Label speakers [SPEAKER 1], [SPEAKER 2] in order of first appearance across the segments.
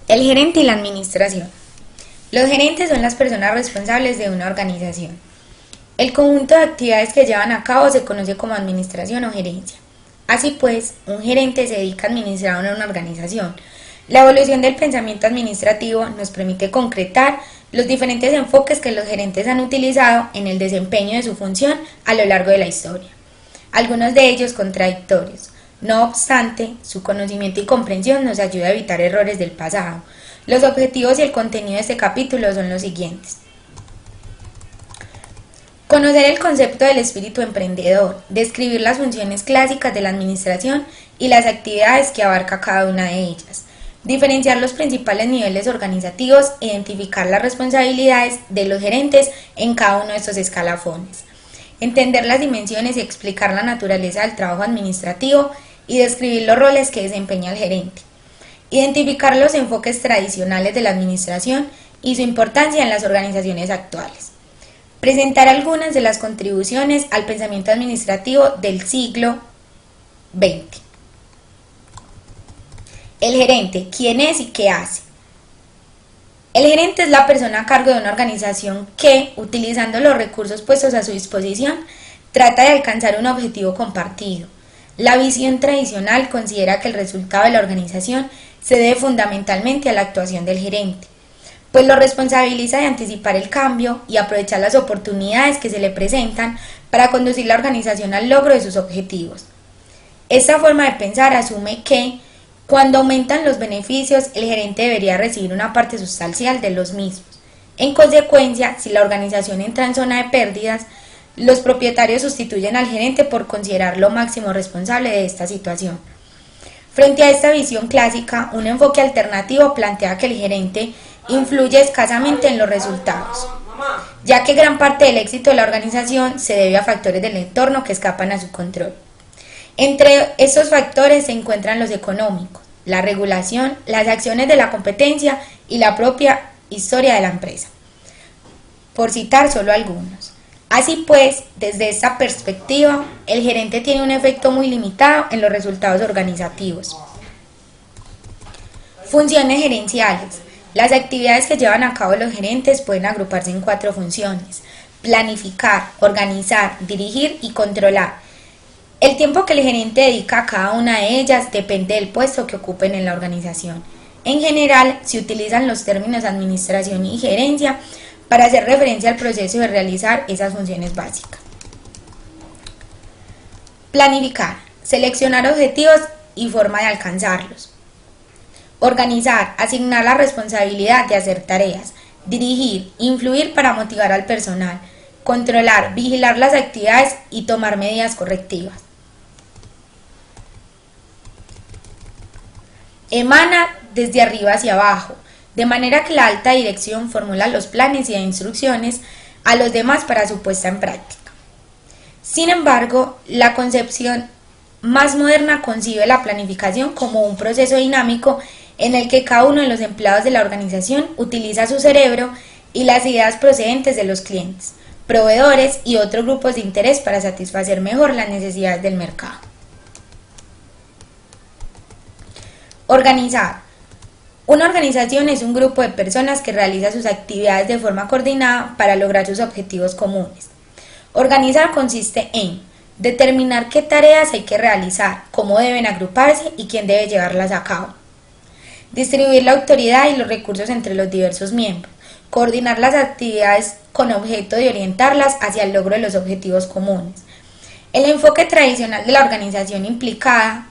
[SPEAKER 1] El gerente y la administración. Los gerentes son las personas responsables de una organización. El conjunto de actividades que llevan a cabo se conoce como administración o gerencia. Así pues, un gerente se dedica a administrar una organización. La evolución del pensamiento administrativo nos permite concretar los diferentes enfoques que los gerentes han utilizado en el desempeño de su función a lo largo de la historia. Algunos de ellos contradictorios. No obstante, su conocimiento y comprensión nos ayuda a evitar errores del pasado. Los objetivos y el contenido de este capítulo son los siguientes. Conocer el concepto del espíritu emprendedor, describir las funciones clásicas de la administración y las actividades que abarca cada una de ellas, diferenciar los principales niveles organizativos, identificar las responsabilidades de los gerentes en cada uno de estos escalafones, entender las dimensiones y explicar la naturaleza del trabajo administrativo y describir los roles que desempeña el gerente, identificar los enfoques tradicionales de la administración y su importancia en las organizaciones actuales. Presentar algunas de las contribuciones al pensamiento administrativo del siglo XX. El gerente, ¿quién es y qué hace? El gerente es la persona a cargo de una organización que, utilizando los recursos puestos a su disposición, trata de alcanzar un objetivo compartido. La visión tradicional considera que el resultado de la organización se debe fundamentalmente a la actuación del gerente, pues lo responsabiliza de anticipar el cambio y aprovechar las oportunidades que se le presentan para conducir la organización al logro de sus objetivos. Esta forma de pensar asume que, cuando aumentan los beneficios, el gerente debería recibir una parte sustancial de los mismos. En consecuencia, si la organización entra en zona de pérdidas, los propietarios sustituyen al gerente por considerarlo máximo responsable de esta situación. Frente a esta visión clásica, un enfoque alternativo plantea que el gerente influye escasamente en los resultados, ya que gran parte del éxito de la organización se debe a factores del entorno que escapan a su control. Entre estos factores se encuentran los económicos, la regulación, las acciones de la competencia y la propia historia de la empresa, por citar solo algunos. Así pues, desde esta perspectiva, el gerente tiene un efecto muy limitado en los resultados organizativos. Funciones gerenciales. Las actividades que llevan a cabo los gerentes pueden agruparse en 4 funciones: planificar, organizar, dirigir y controlar. El tiempo que el gerente dedica a cada una de ellas depende del puesto que ocupen en la organización. En general, se utilizan los términos administración y gerencia para hacer referencia al proceso de realizar esas funciones básicas. Planificar, seleccionar objetivos y forma de alcanzarlos. Organizar, asignar la responsabilidad de hacer tareas. Dirigir, influir para motivar al personal. Controlar, vigilar las actividades y tomar medidas correctivas. Emana desde arriba hacia abajo, de manera que la alta dirección formula los planes y instrucciones a los demás para su puesta en práctica. Sin embargo, la concepción más moderna concibe la planificación como un proceso dinámico en el que cada uno de los empleados de la organización utiliza su cerebro y las ideas procedentes de los clientes, proveedores y otros grupos de interés para satisfacer mejor las necesidades del mercado. Organizar. Una organización es un grupo de personas que realiza sus actividades de forma coordinada para lograr sus objetivos comunes. Organizar consiste en determinar qué tareas hay que realizar, cómo deben agruparse y quién debe llevarlas a cabo. Distribuir la autoridad y los recursos entre los diversos miembros. Coordinar las actividades con objeto de orientarlas hacia el logro de los objetivos comunes. El enfoque tradicional de la organización implicaba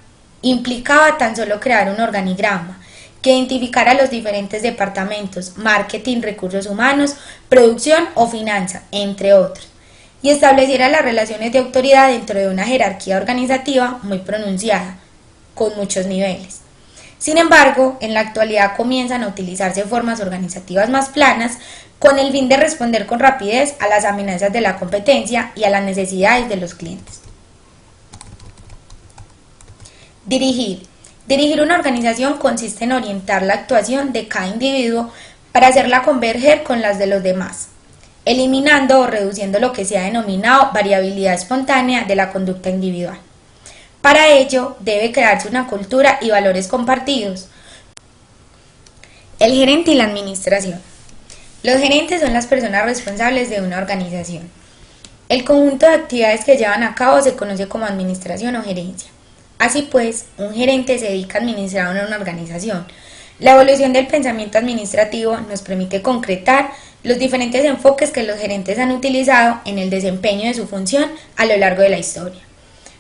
[SPEAKER 1] tan solo crear un organigrama que identificara los diferentes departamentos, marketing, recursos humanos, producción o finanzas, entre otros, y estableciera las relaciones de autoridad dentro de una jerarquía organizativa muy pronunciada, con muchos niveles. Sin embargo, en la actualidad comienzan a utilizarse formas organizativas más planas con el fin de responder con rapidez a las amenazas de la competencia y a las necesidades de los clientes. Dirigir. Dirigir una organización consiste en orientar la actuación de cada individuo para hacerla converger con las de los demás, eliminando o reduciendo lo que se ha denominado variabilidad espontánea de la conducta individual. Para ello, debe crearse una cultura y valores compartidos. El gerente y la administración. Los gerentes son las personas responsables de una organización. El conjunto de actividades que llevan a cabo se conoce como administración o gerencia. Así pues, un gerente se dedica a administrar una organización. La evolución del pensamiento administrativo nos permite concretar los diferentes enfoques que los gerentes han utilizado en el desempeño de su función a lo largo de la historia,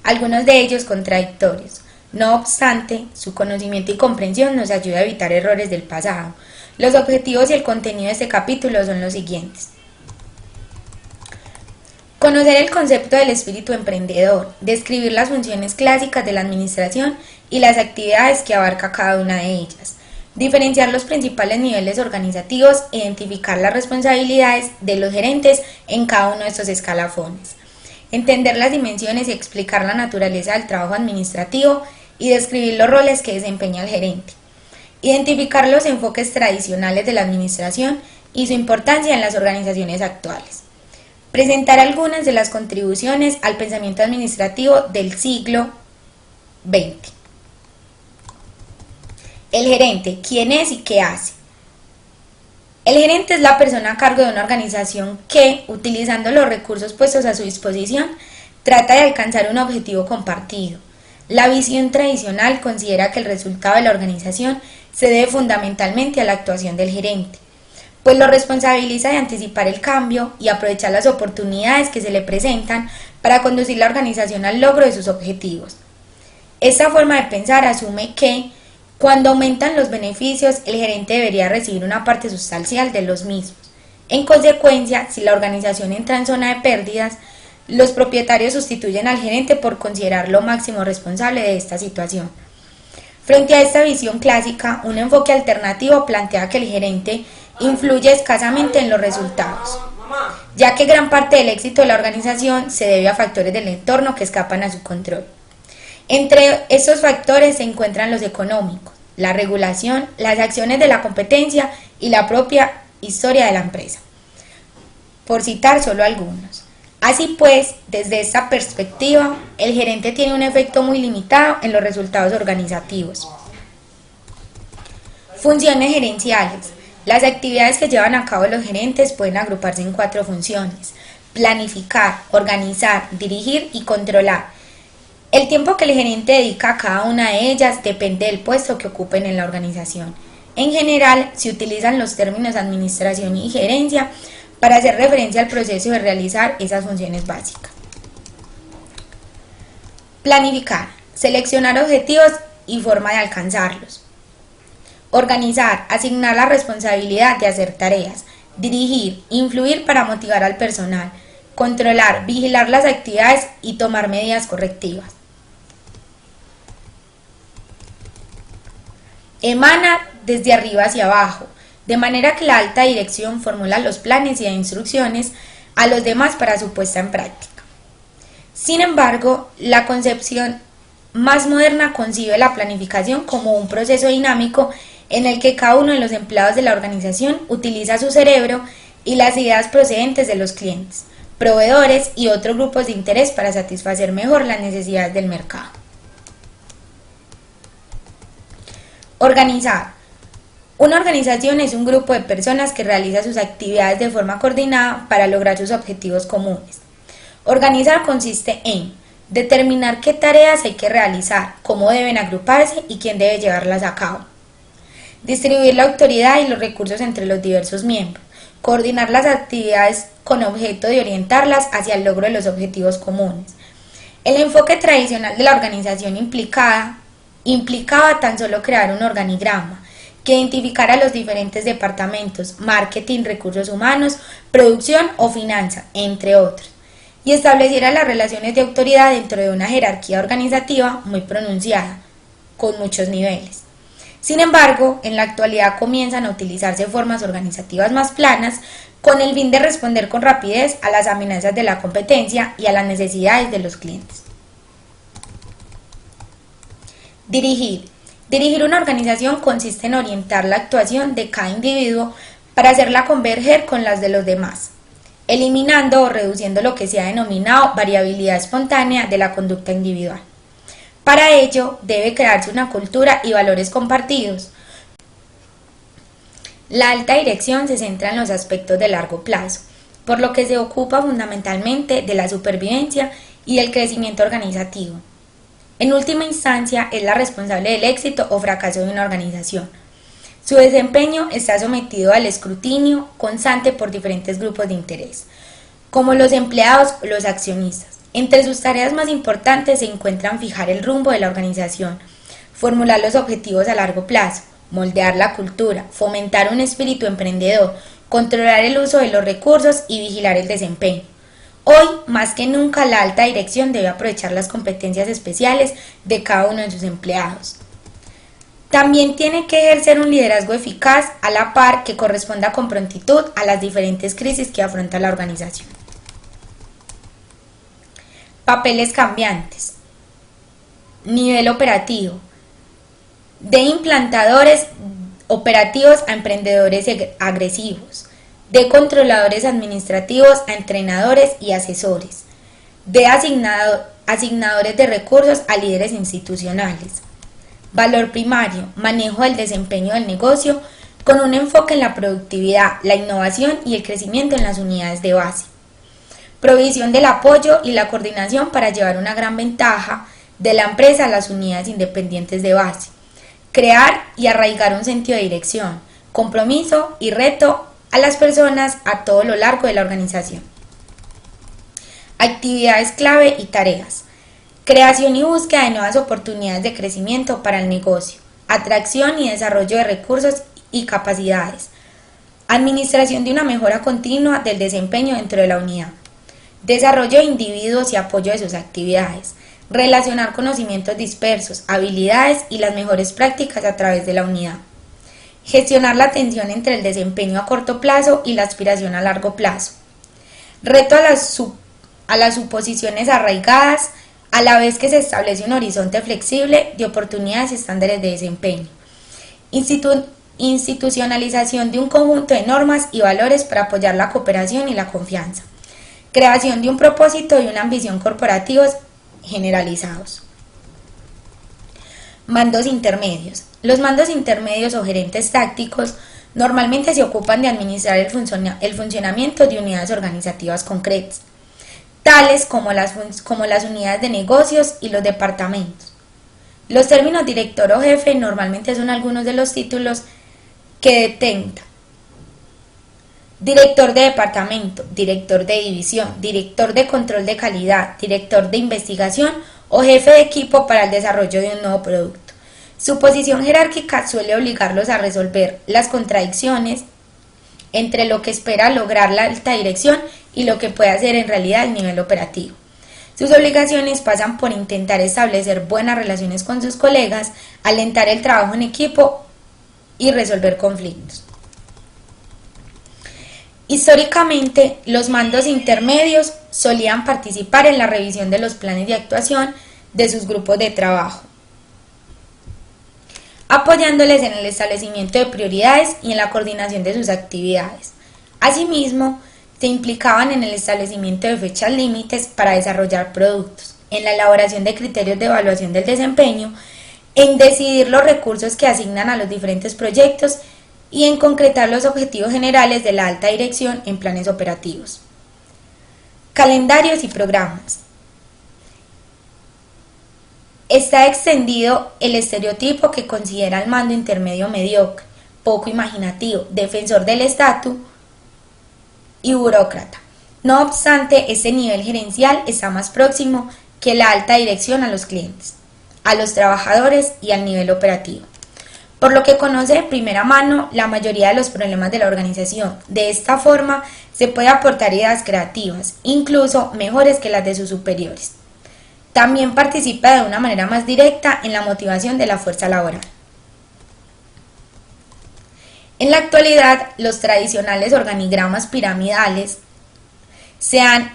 [SPEAKER 1] algunos de ellos contradictorios. No obstante, su conocimiento y comprensión nos ayuda a evitar errores del pasado. Los objetivos y el contenido de este capítulo son los siguientes. Conocer el concepto del espíritu emprendedor, describir las funciones clásicas de la administración y las actividades que abarca cada una de ellas, diferenciar los principales niveles organizativos, identificar las responsabilidades de los gerentes en cada uno de estos escalafones, entender las dimensiones y explicar la naturaleza del trabajo administrativo y describir los roles que desempeña el gerente, identificar los enfoques tradicionales de la administración y su importancia en las organizaciones actuales, presentar algunas de las contribuciones al pensamiento administrativo del siglo XX. El gerente, ¿quién es y qué hace? El gerente es la persona a cargo de una organización que, utilizando los recursos puestos a su disposición, trata de alcanzar un objetivo compartido. La visión tradicional considera que el resultado de la organización se debe fundamentalmente a la actuación del gerente, pues lo responsabiliza de anticipar el cambio y aprovechar las oportunidades que se le presentan para conducir la organización al logro de sus objetivos. Esta forma de pensar asume que, cuando aumentan los beneficios, el gerente debería recibir una parte sustancial de los mismos. En consecuencia, si la organización entra en zona de pérdidas, los propietarios sustituyen al gerente por considerarlo máximo responsable de esta situación. Frente a esta visión clásica, un enfoque alternativo plantea que el gerente influye escasamente en los resultados, ya que gran parte del éxito de la organización se debe a factores del entorno que escapan a su control. Entre estos factores se encuentran los económicos, la regulación, las acciones de la competencia y la propia historia de la empresa, por citar solo algunos. Así pues, desde esta perspectiva, el gerente tiene un efecto muy limitado en los resultados organizativos. Funciones gerenciales. Las actividades que llevan a cabo los gerentes pueden agruparse en 4 funciones: planificar, organizar, dirigir y controlar. El tiempo que el gerente dedica a cada una de ellas depende del puesto que ocupen en la organización. En general, se utilizan los términos administración y gerencia para hacer referencia al proceso de realizar esas funciones básicas. Planificar, seleccionar objetivos y forma de alcanzarlos. Organizar, asignar la responsabilidad de hacer tareas. Dirigir, influir para motivar al personal. Controlar, vigilar las actividades y tomar medidas correctivas. Emana desde arriba hacia abajo, de manera que la alta dirección formula los planes y da instrucciones a los demás para su puesta en práctica. Sin embargo, la concepción más moderna concibe la planificación como un proceso dinámico en el que cada uno de los empleados de la organización utiliza su cerebro y las ideas procedentes de los clientes, proveedores y otros grupos de interés para satisfacer mejor las necesidades del mercado. Organizar. Una organización es un grupo de personas que realiza sus actividades de forma coordinada para lograr sus objetivos comunes. Organizar consiste en determinar qué tareas hay que realizar, cómo deben agruparse y quién debe llevarlas a cabo. Distribuir la autoridad y los recursos entre los diversos miembros. Coordinar las actividades con objeto de orientarlas hacia el logro de los objetivos comunes. El enfoque tradicional de la organización implicaba tan solo crear un organigrama que identificara los diferentes departamentos: marketing, recursos humanos, producción o finanzas, entre otros, y estableciera las relaciones de autoridad dentro de una jerarquía organizativa muy pronunciada, con muchos niveles. Sin embargo, en la actualidad comienzan a utilizarse formas organizativas más planas con el fin de responder con rapidez a las amenazas de la competencia y a las necesidades de los clientes. Dirigir. Dirigir una organización consiste en orientar la actuación de cada individuo para hacerla converger con las de los demás, eliminando o reduciendo lo que se ha denominado variabilidad espontánea de la conducta individual. Para ello, debe crearse una cultura y valores compartidos. La alta dirección se centra en los aspectos de largo plazo, por lo que se ocupa fundamentalmente de la supervivencia y del crecimiento organizativo. En última instancia, es la responsable del éxito o fracaso de una organización. Su desempeño está sometido al escrutinio constante por diferentes grupos de interés, como los empleados o los accionistas. Entre sus tareas más importantes se encuentran fijar el rumbo de la organización, formular los objetivos a largo plazo, moldear la cultura, fomentar un espíritu emprendedor, controlar el uso de los recursos y vigilar el desempeño. Hoy, más que nunca, la alta dirección debe aprovechar las competencias especiales de cada uno de sus empleados. También tiene que ejercer un liderazgo eficaz a la par que corresponda con prontitud a las diferentes crisis que afronta la organización. Papeles cambiantes. Nivel operativo. De implantadores operativos a emprendedores agresivos. De controladores administrativos a entrenadores y asesores. De asignadores de recursos a líderes institucionales. Valor primario, manejo del desempeño del negocio con un enfoque en la productividad, la innovación y el crecimiento en las unidades de base. Provisión del apoyo y la coordinación para llevar una gran ventaja de la empresa a las unidades independientes de base. Crear y arraigar un sentido de dirección, compromiso y reto a las personas a todo lo largo de la organización. Actividades clave y tareas. Creación y búsqueda de nuevas oportunidades de crecimiento para el negocio. Atracción y desarrollo de recursos y capacidades. Administración de una mejora continua del desempeño dentro de la unidad. Desarrollo de individuos y apoyo de sus actividades. Relacionar conocimientos dispersos, habilidades y las mejores prácticas a través de la unidad. Gestionar la tensión entre el desempeño a corto plazo y la aspiración a largo plazo. Reto a las suposiciones arraigadas, a la vez que se establece un horizonte flexible de oportunidades y estándares de desempeño. Institucionalización de un conjunto de normas y valores para apoyar la cooperación y la confianza. Creación de un propósito y una ambición corporativos generalizados. Mandos intermedios. Los mandos intermedios o gerentes tácticos normalmente se ocupan de administrar el funcionamiento de unidades organizativas concretas, tales como las unidades de negocios y los departamentos. Los términos director o jefe normalmente son algunos de los títulos que detenta. Director de departamento, director de división, director de control de calidad, director de investigación o jefe de equipo para el desarrollo de un nuevo producto. Su posición jerárquica suele obligarlos a resolver las contradicciones entre lo que espera lograr la alta dirección y lo que puede hacer en realidad el nivel operativo. Sus obligaciones pasan por intentar establecer buenas relaciones con sus colegas, alentar el trabajo en equipo y resolver conflictos. Históricamente, los mandos intermedios solían participar en la revisión de los planes de actuación de sus grupos de trabajo, apoyándoles en el establecimiento de prioridades y en la coordinación de sus actividades. Asimismo, se implicaban en el establecimiento de fechas límites para desarrollar productos, en la elaboración de criterios de evaluación del desempeño, en decidir los recursos que asignan a los diferentes proyectos y en concretar los objetivos generales de la alta dirección en planes operativos. Calendarios y programas. Está extendido el estereotipo que considera al mando intermedio mediocre, poco imaginativo, defensor del estatus y burócrata. No obstante, este nivel gerencial está más próximo que la alta dirección a los clientes, a los trabajadores y al nivel operativo, por lo que conoce de primera mano la mayoría de los problemas de la organización. De esta forma, se puede aportar ideas creativas, incluso mejores que las de sus superiores. También participa de una manera más directa en la motivación de la fuerza laboral. En la actualidad, los tradicionales organigramas piramidales se han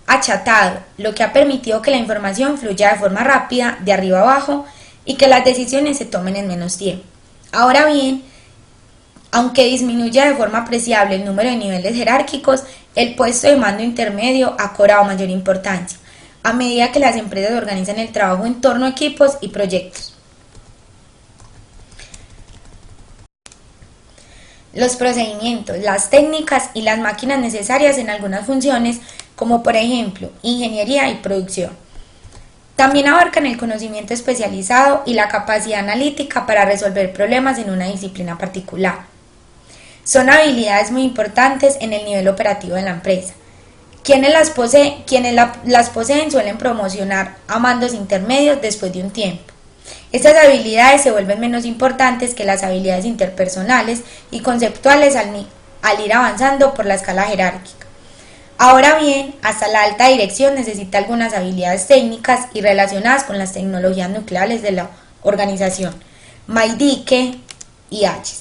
[SPEAKER 1] achatado, lo que ha permitido que la información fluya de forma rápida, de arriba abajo, y que las decisiones se tomen en menos tiempo. Ahora bien, aunque disminuya de forma apreciable el número de niveles jerárquicos, el puesto de mando intermedio ha cobrado mayor importancia, a medida que las empresas organizan el trabajo en torno a equipos y proyectos. los procedimientos, las técnicas y las máquinas necesarias en algunas funciones, como por ejemplo ingeniería y producción. También abarcan el conocimiento especializado y la capacidad analítica para resolver problemas en una disciplina particular. Son habilidades muy importantes en el nivel operativo de la empresa. Quienes las poseen suelen promocionar a mandos intermedios después de un tiempo. Estas habilidades se vuelven menos importantes que las habilidades interpersonales y conceptuales al ir avanzando por la escala jerárquica. Ahora bien, hasta la alta dirección necesita algunas habilidades técnicas y relacionadas con las tecnologías nucleares de la organización, MAIDICE y H.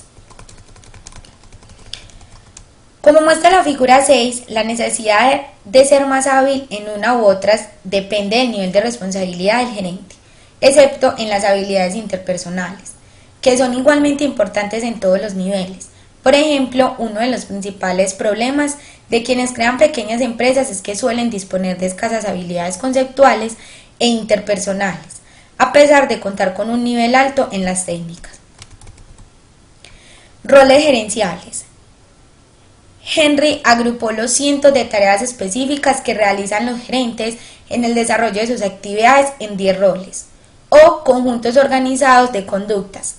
[SPEAKER 1] Como muestra la figura 6, la necesidad de ser más hábil en una u otras depende del nivel de responsabilidad del gerente, excepto en las habilidades interpersonales, que son igualmente importantes en todos los niveles. Por ejemplo, uno de los principales problemas de quienes crean pequeñas empresas es que suelen disponer de escasas habilidades conceptuales e interpersonales, a pesar de contar con un nivel alto en las técnicas. Roles gerenciales. Henry agrupó los cientos de tareas específicas que realizan los gerentes en el desarrollo de sus actividades en 10 roles, o conjuntos organizados de conductas,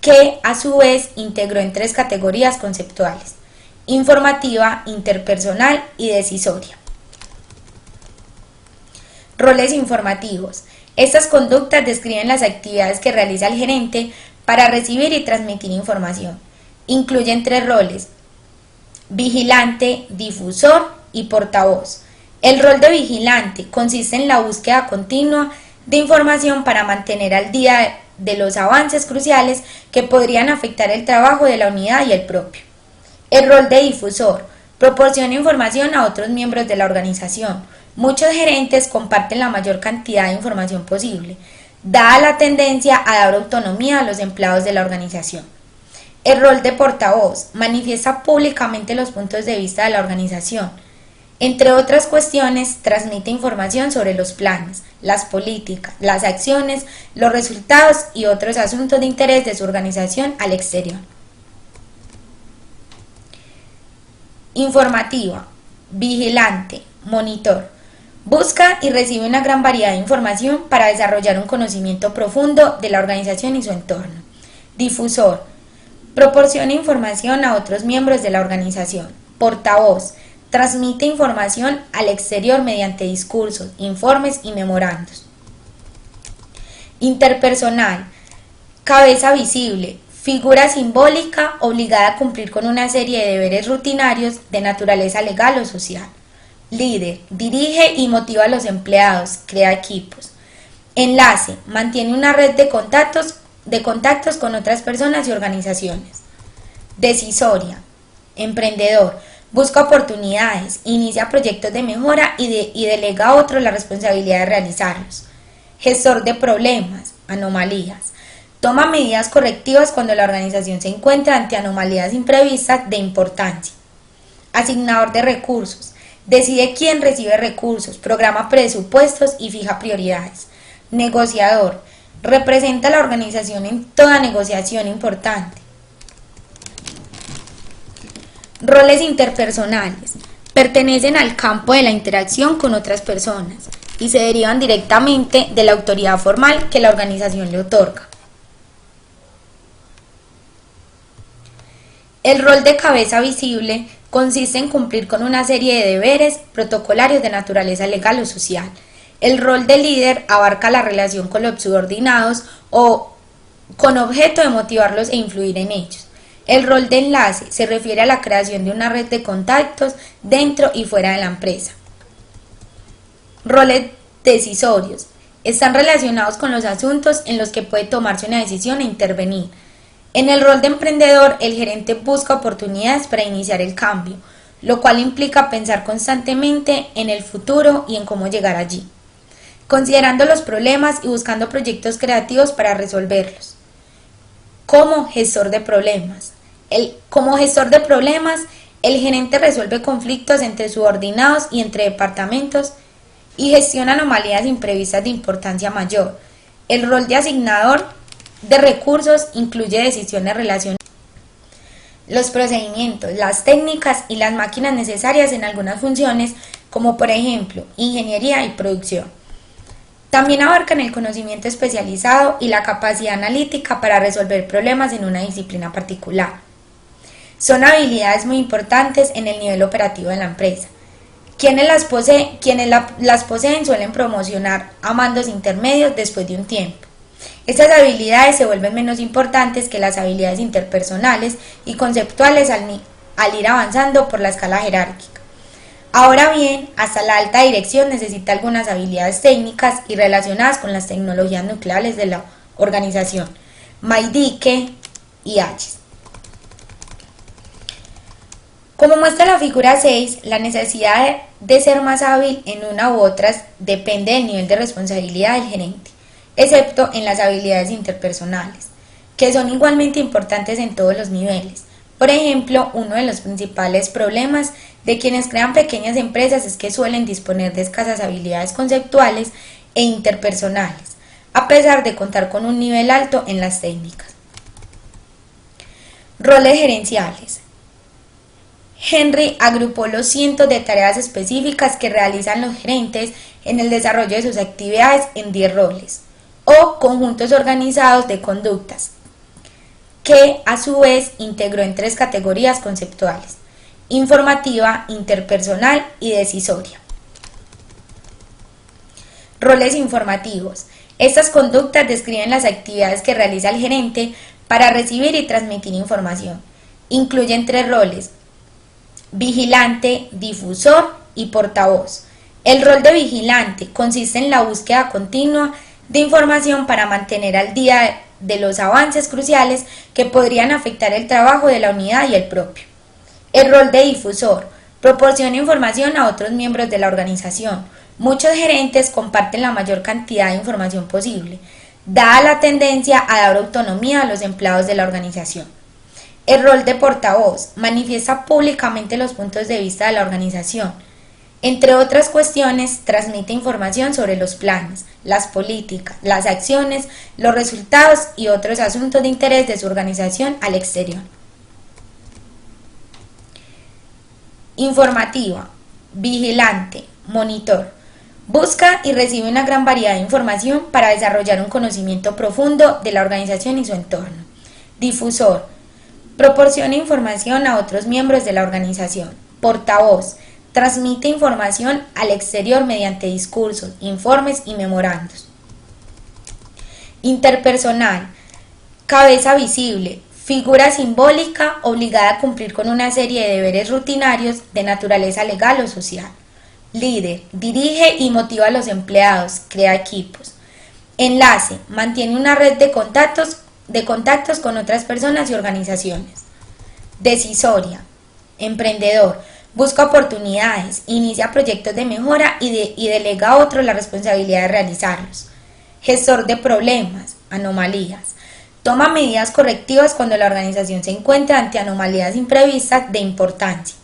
[SPEAKER 1] que a su vez integró en 3 categorías conceptuales: informativa, interpersonal y decisoria. Roles informativos. Estas conductas describen las actividades que realiza el gerente para recibir y transmitir información. Incluyen 3 roles: vigilante, difusor y portavoz. El rol de vigilante consiste en la búsqueda continua de información para mantener al día de los avances cruciales que podrían afectar el trabajo de la unidad y el propio. El rol de difusor proporciona información a otros miembros de la organización. Muchos gerentes comparten la mayor cantidad de información posible, dada la tendencia a dar autonomía a los empleados de la organización. El rol de portavoz manifiesta públicamente los puntos de vista de la organización. Entre otras cuestiones, transmite información sobre los planes, las políticas, las acciones, los resultados y otros asuntos de interés de su organización al exterior. Informativa, vigilante, monitor. Busca y recibe una gran variedad de información para desarrollar un conocimiento profundo de la organización y su entorno. Difusor. Proporciona información a otros miembros de la organización. Portavoz. Transmite información al exterior mediante discursos, informes y memorandos. Interpersonal. Cabeza visible. Figura simbólica obligada a cumplir con una serie de deberes rutinarios de naturaleza legal o social. Líder. Dirige y motiva a los empleados. Crea equipos. Enlace. Mantiene una red de contactos con otras personas y organizaciones. Decisoria. Emprendedor. Busca oportunidades, inicia proyectos de mejora y delega a otros la responsabilidad de realizarlos. Gestor de problemas, anomalías. Toma medidas correctivas cuando la organización se encuentra ante anomalías imprevistas de importancia. Asignador de recursos. Decide quién recibe recursos, programa presupuestos y fija prioridades. Negociador. Representa a la organización en toda negociación importante. Roles interpersonales. Pertenecen al campo de la interacción con otras personas y se derivan directamente de la autoridad formal que la organización le otorga. El rol de cabeza visible consiste en cumplir con una serie de deberes protocolarios de naturaleza legal o social. El rol de líder abarca la relación con los subordinados o con objeto de motivarlos e influir en ellos. El rol de enlace se refiere a la creación de una red de contactos dentro y fuera de la empresa. Roles decisorios. Están relacionados con los asuntos en los que puede tomarse una decisión e intervenir. En el rol de emprendedor, el gerente busca oportunidades para iniciar el cambio, lo cual implica pensar constantemente en el futuro y en cómo llegar allí, considerando los problemas y buscando proyectos creativos para resolverlos. Como gestor de problemas. Como gestor de problemas, el gerente resuelve conflictos entre subordinados y entre departamentos y gestiona anomalías imprevistas de importancia mayor. El rol de asignador de recursos incluye decisiones relacionadas. los procedimientos, las técnicas y las máquinas necesarias en algunas funciones, como por ejemplo ingeniería y producción. También abarcan el conocimiento especializado y la capacidad analítica para resolver problemas en una disciplina particular. Son habilidades muy importantes en el nivel operativo de la empresa. Quienes las poseen suelen promocionar a mandos intermedios después de un tiempo. Estas habilidades se vuelven menos importantes que las habilidades interpersonales y conceptuales al ir avanzando por la escala jerárquica. Ahora bien, hasta la alta dirección necesita algunas habilidades técnicas y relacionadas con las tecnologías nucleares de la organización, Maidike y H. Como muestra la figura 6, la necesidad de ser más hábil en una u otras depende del nivel de responsabilidad del gerente, excepto en las habilidades interpersonales, que son igualmente importantes en todos los niveles. Por ejemplo, uno de los principales problemas de quienes crean pequeñas empresas es que suelen disponer de escasas habilidades conceptuales e interpersonales, a pesar de contar con un nivel alto en las técnicas. Roles gerenciales. Henry agrupó los cientos de tareas específicas que realizan los gerentes en el desarrollo de sus actividades en 10 roles, o conjuntos organizados de conductas, que a su vez integró en 3 categorías conceptuales: informativa, interpersonal y decisoria. Roles informativos. Estas conductas describen las actividades que realiza el gerente para recibir y transmitir información. Incluyen 3 roles: vigilante, difusor y portavoz. El rol de vigilante consiste en la búsqueda continua de información para mantener al día de los avances cruciales que podrían afectar el trabajo de la unidad y el propio. El rol de difusor proporciona información a otros miembros de la organización. Muchos gerentes comparten la mayor cantidad de información posible, dada la tendencia a dar autonomía a los empleados de la organización. El rol de portavoz manifiesta públicamente los puntos de vista de la organización. Entre otras cuestiones, transmite información sobre los planes, las políticas, las acciones, los resultados y otros asuntos de interés de su organización al exterior. Informativa, vigilante, monitor. Busca y recibe una gran variedad de información para desarrollar un conocimiento profundo de la organización y su entorno. Difusor. Proporciona información a otros miembros de la organización. Portavoz. Transmite información al exterior mediante discursos, informes y memorandos. Interpersonal. Cabeza visible. Figura simbólica obligada a cumplir con una serie de deberes rutinarios de naturaleza legal o social. Líder. Dirige y motiva a los empleados, crea equipos. Enlace. Mantiene una red de contactos con otras personas y organizaciones. Decisoria. Emprendedor. Busca oportunidades, inicia proyectos de mejora y delega a otros la responsabilidad de realizarlos. Gestor de problemas, anomalías. Toma medidas correctivas cuando la organización se encuentra ante anomalías imprevistas de importancia.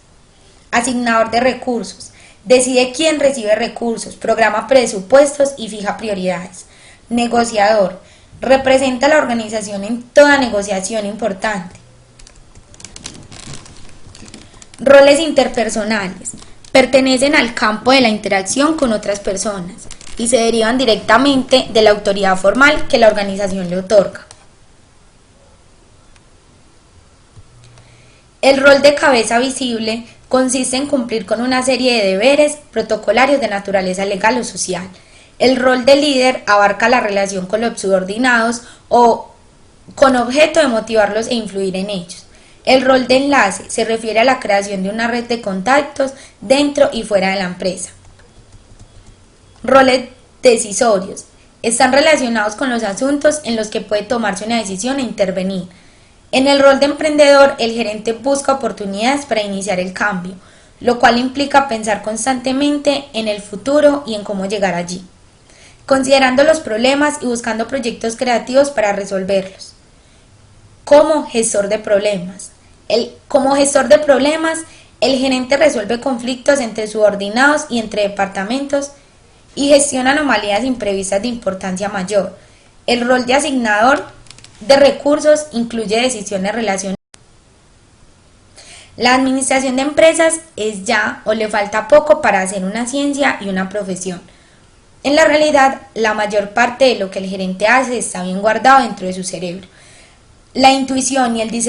[SPEAKER 1] Asignador de recursos. Decide quién recibe recursos, programa presupuestos y fija prioridades. Negociador. Representa a la organización en toda negociación importante. Roles interpersonales. Pertenecen al campo de la interacción con otras personas y se derivan directamente de la autoridad formal que la organización le otorga. El rol de cabeza visible consiste en cumplir con una serie de deberes protocolarios de naturaleza legal o social. El rol de líder abarca la relación con los subordinados o con objeto de motivarlos e influir en ellos. El rol de enlace se refiere a la creación de una red de contactos dentro y fuera de la empresa. Roles decisorios. Están relacionados con los asuntos en los que puede tomarse una decisión e intervenir. En el rol de emprendedor, el gerente busca oportunidades para iniciar el cambio, lo cual implica pensar constantemente en el futuro y en cómo llegar allí, considerando los problemas y buscando proyectos creativos para resolverlos. Como gestor de problemas. Como gestor de problemas, el gerente resuelve conflictos entre subordinados y entre departamentos y gestiona anomalías imprevistas de importancia mayor. El rol de asignador de recursos incluye decisiones relacionadas La administración de empresas es ya o le falta poco para hacer una ciencia y una profesión. En la realidad, la mayor parte de lo que el gerente hace está bien guardado dentro de su cerebro. La intuición y el discernimiento